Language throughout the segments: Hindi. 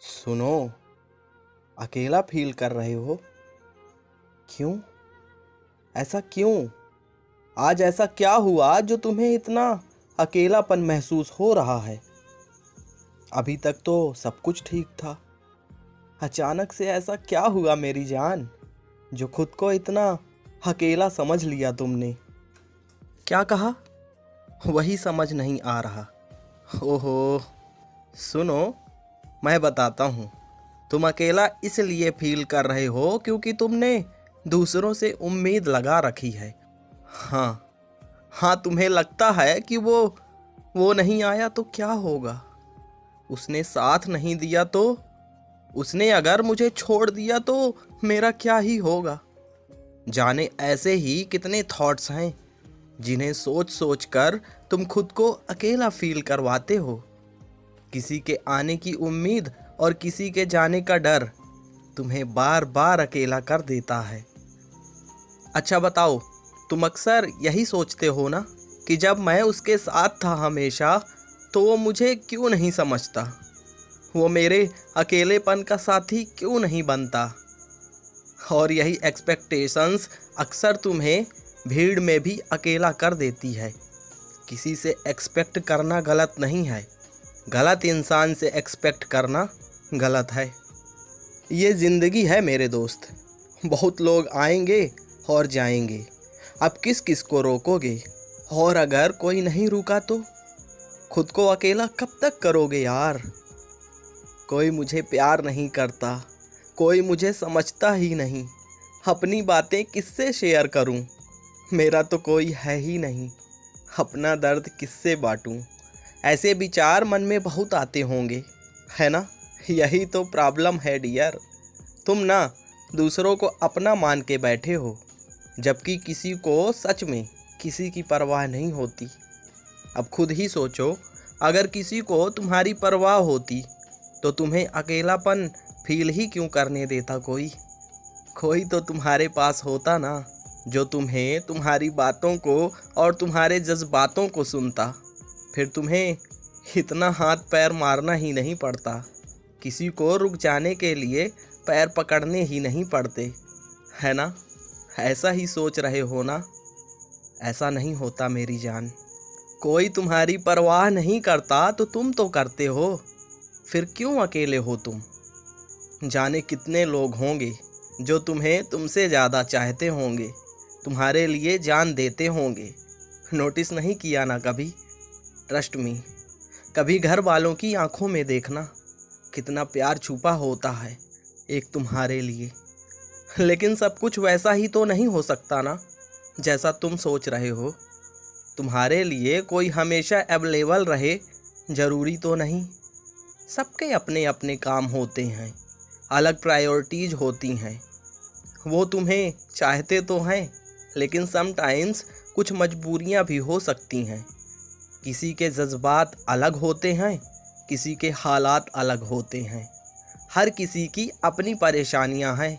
सुनो, अकेला फील कर रहे हो? क्यों? ऐसा क्यों? आज ऐसा क्या हुआ जो तुम्हें इतना अकेलापन महसूस हो रहा है? अभी तक तो सब कुछ ठीक था। अचानक से ऐसा क्या हुआ मेरी जान, जो खुद को इतना अकेला समझ लिया तुमने? क्या कहा? वही समझ नहीं आ रहा। ओहो, सुनो, मैं बताता हूँ। तुम अकेला इसलिए फील कर रहे हो क्योंकि तुमने दूसरों से उम्मीद लगा रखी है। हाँ, हाँ, तुम्हें लगता है कि वो नहीं आया तो क्या होगा, उसने साथ नहीं दिया तो, उसने अगर मुझे छोड़ दिया तो मेरा क्या ही होगा। जाने ऐसे ही कितने थॉट्स हैं जिन्हें सोच सोच कर तुम खुद को अकेला फील करवाते हो। किसी के आने की उम्मीद और किसी के जाने का डर तुम्हें बार बार अकेला कर देता है। अच्छा बताओ, तुम अक्सर यही सोचते हो ना कि जब मैं उसके साथ था हमेशा तो वो मुझे क्यों नहीं समझता, वो मेरे अकेलेपन का साथी क्यों नहीं बनता। और यही एक्सपेक्टेशंस अक्सर तुम्हें भीड़ में भी अकेला कर देती है। किसी से एक्सपेक्ट करना गलत नहीं है, गलत इंसान से एक्सपेक्ट करना गलत है। ये ज़िंदगी है मेरे दोस्त, बहुत लोग आएंगे और जाएंगे। अब किस किस को रोकोगे? और अगर कोई नहीं रुका तो खुद को अकेला कब तक करोगे यार? कोई मुझे प्यार नहीं करता, कोई मुझे समझता ही नहीं, अपनी बातें किससे शेयर करूं? मेरा तो कोई है ही नहीं, अपना दर्द किससे बांटूं? ऐसे विचार मन में बहुत आते होंगे, है ना? यही तो प्रॉब्लम है डियर। तुम ना दूसरों को अपना मान के बैठे हो, जबकि किसी को सच में किसी की परवाह नहीं होती। अब खुद ही सोचो, अगर किसी को तुम्हारी परवाह होती तो तुम्हें अकेलापन फील ही क्यों करने देता? कोई तो तुम्हारे पास होता ना, जो तुम्हें, तुम्हारी बातों को और तुम्हारे जज्बातों को सुनता। फिर तुम्हें इतना हाथ पैर मारना ही नहीं पड़ता, किसी को रुक जाने के लिए पैर पकड़ने ही नहीं पड़ते, है ना? ऐसा ही सोच रहे हो ना? ऐसा नहीं होता मेरी जान। कोई तुम्हारी परवाह नहीं करता तो तुम तो करते हो, फिर क्यों अकेले हो तुम? जाने कितने लोग होंगे जो तुम्हें तुमसे ज़्यादा चाहते होंगे, तुम्हारे लिए जान देते होंगे। नोटिस नहीं किया ना कभी? ट्रस्ट मी, कभी घर वालों की आंखों में देखना, कितना प्यार छुपा होता है एक तुम्हारे लिए। लेकिन सब कुछ वैसा ही तो नहीं हो सकता ना जैसा तुम सोच रहे हो। तुम्हारे लिए कोई हमेशा अवेलेबल रहे ज़रूरी तो नहीं। सबके अपने अपने काम होते हैं, अलग प्रायोरिटीज़ होती हैं। वो तुम्हें चाहते तो हैं, लेकिन समटाइम्स कुछ मजबूरियां भी हो सकती हैं। किसी के जज्बात अलग होते हैं, किसी के हालात अलग होते हैं। हर किसी की अपनी परेशानियां हैं।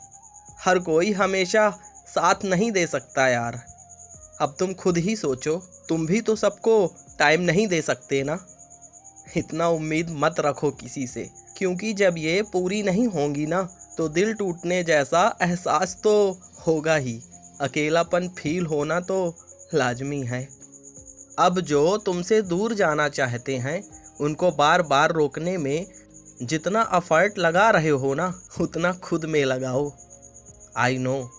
हर कोई हमेशा साथ नहीं दे सकता यार। अब तुम खुद ही सोचो, तुम भी तो सबको टाइम नहीं दे सकते ना। इतना उम्मीद मत रखो किसी से, क्योंकि जब ये पूरी नहीं होंगी ना तो दिल टूटने जैसा एहसास तो होगा ही। अकेलापन फील होना तो लाजमी है। अब जो तुमसे दूर जाना चाहते हैं उनको बार बार रोकने में जितना एफर्ट लगा रहे हो ना, उतना खुद में लगाओ। आई नो,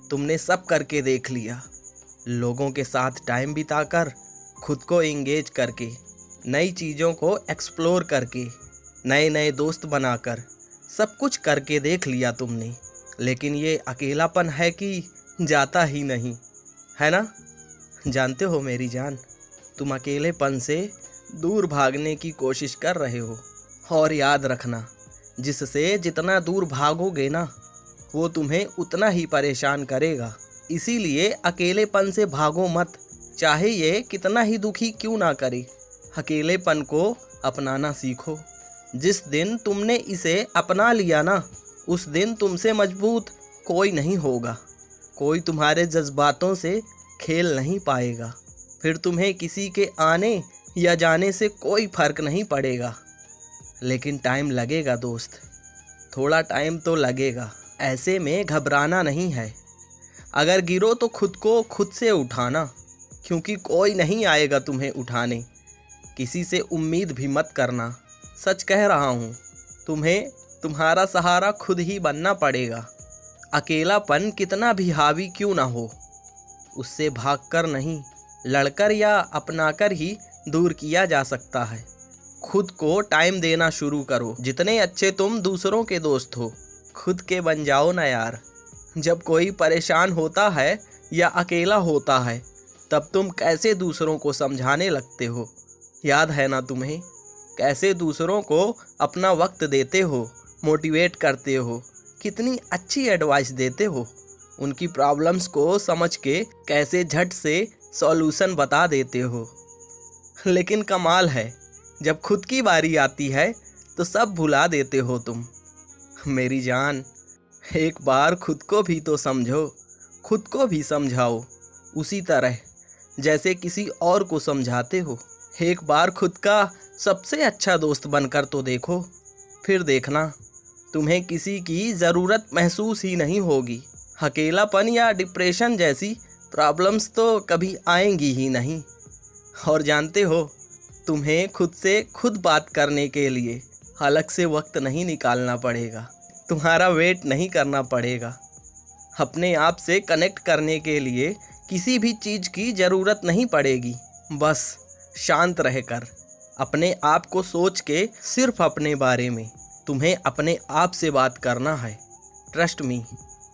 तुमने सब करके देख लिया, लोगों के साथ टाइम बिताकर, खुद को एंगेज करके, नई चीज़ों को एक्सप्लोर करके, नए नए दोस्त बनाकर, सब कुछ करके देख लिया तुमने। लेकिन ये अकेलापन है कि जाता ही नहीं, है ना? जानते हो मेरी जान, तुम अकेलेपन से दूर भागने की कोशिश कर रहे हो। और याद रखना, जिससे जितना दूर भागोगे ना, वो तुम्हें उतना ही परेशान करेगा। इसीलिए अकेलेपन से भागो मत, चाहे ये कितना ही दुखी क्यों ना करे। अकेलेपन को अपनाना सीखो। जिस दिन तुमने इसे अपना लिया ना, उस दिन तुमसे मजबूत कोई नहीं होगा। कोई तुम्हारे जज्बातों से खेल नहीं पाएगा। फिर तुम्हें किसी के आने या जाने से कोई फर्क नहीं पड़ेगा। लेकिन टाइम लगेगा दोस्त, थोड़ा टाइम तो लगेगा, ऐसे में घबराना नहीं है। अगर गिरो तो खुद को खुद से उठाना, क्योंकि कोई नहीं आएगा तुम्हें उठाने। किसी से उम्मीद भी मत करना, सच कह रहा हूँ। तुम्हें तुम्हारा सहारा खुद ही बनना पड़ेगा। अकेलापन कितना भी हावी क्यों ना हो, उससे भागकर नहीं, लड़कर या अपनाकर ही दूर किया जा सकता है। खुद को टाइम देना शुरू करो। जितने अच्छे तुम दूसरों के दोस्त हो, खुद के बन जाओ ना यार। जब कोई परेशान होता है या अकेला होता है, तब तुम कैसे दूसरों को समझाने लगते हो। याद है ना तुम्हें, कैसे दूसरों को अपना वक्त देते हो, मोटिवेट करते हो, कितनी अच्छी एडवाइस देते हो। उनकी प्रॉब्लम्स को समझ के कैसे झट से सॉल्यूशन बता देते हो। लेकिन कमाल है, जब खुद की बारी आती है तो सब भुला देते हो तुम। मेरी जान, एक बार खुद को भी तो समझो, खुद को भी समझाओ, उसी तरह जैसे किसी और को समझाते हो। एक बार खुद का सबसे अच्छा दोस्त बनकर तो देखो, फिर देखना तुम्हें किसी की ज़रूरत महसूस ही नहीं होगी। अकेलापन या डिप्रेशन जैसी प्रॉब्लम्स तो कभी आएंगी ही नहीं। और जानते हो, तुम्हें खुद से खुद बात करने के लिए अलग से वक्त नहीं निकालना पड़ेगा, तुम्हारा वेट नहीं करना पड़ेगा। अपने आप से कनेक्ट करने के लिए किसी भी चीज़ की ज़रूरत नहीं पड़ेगी। बस शांत रहकर, अपने आप को सोच के, सिर्फ अपने बारे में तुम्हें अपने आप से बात करना है। ट्रस्ट मी,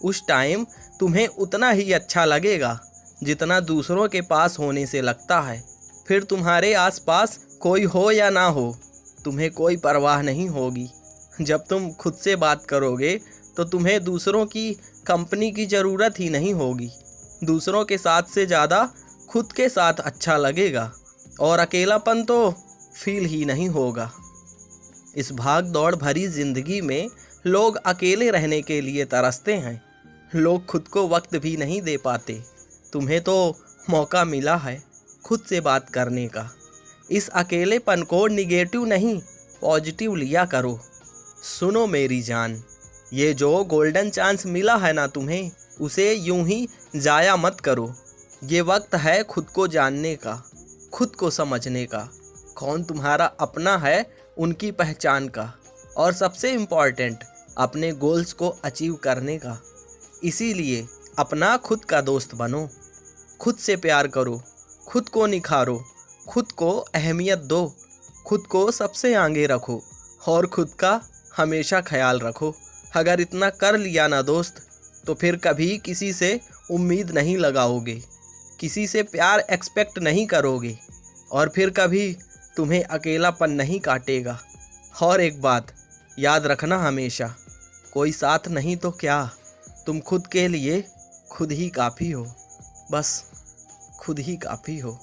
उस टाइम तुम्हें उतना ही अच्छा लगेगा जितना दूसरों के पास होने से लगता है। फिर तुम्हारे आसपास कोई हो या ना हो, तुम्हें कोई परवाह नहीं होगी। जब तुम खुद से बात करोगे तो तुम्हें दूसरों की कंपनी की ज़रूरत ही नहीं होगी। दूसरों के साथ से ज़्यादा खुद के साथ अच्छा लगेगा और अकेलापन तो फील ही नहीं होगा। इस भाग दौड़ भरी ज़िंदगी में लोग अकेले रहने के लिए तरसते हैं। लोग खुद को वक्त भी नहीं दे पाते। तुम्हें तो मौका मिला है खुद से बात करने का। इस अकेलेपन को निगेटिव नहीं, पॉजिटिव लिया करो। सुनो मेरी जान, ये जो गोल्डन चांस मिला है ना तुम्हें, उसे यूं ही ज़ाया मत करो। ये वक्त है खुद को जानने का, खुद को समझने का, कौन तुम्हारा अपना है उनकी पहचान का, और सबसे इम्पॉर्टेंट अपने गोल्स को अचीव करने का। इसीलिए अपना खुद का दोस्त बनो, खुद से प्यार करो, खुद को निखारो, खुद को अहमियत दो, खुद को सबसे आगे रखो और खुद का हमेशा ख्याल रखो। अगर इतना कर लिया ना दोस्त, तो फिर कभी किसी से उम्मीद नहीं लगाओगे, किसी से प्यार एक्सपेक्ट नहीं करोगे, और फिर कभी तुम्हें अकेलापन नहीं काटेगा। और एक बात याद रखना हमेशा, कोई साथ नहीं तो क्या, तुम खुद के लिए खुद ही काफ़ी हो। बस खुद ही काफ़ी हो।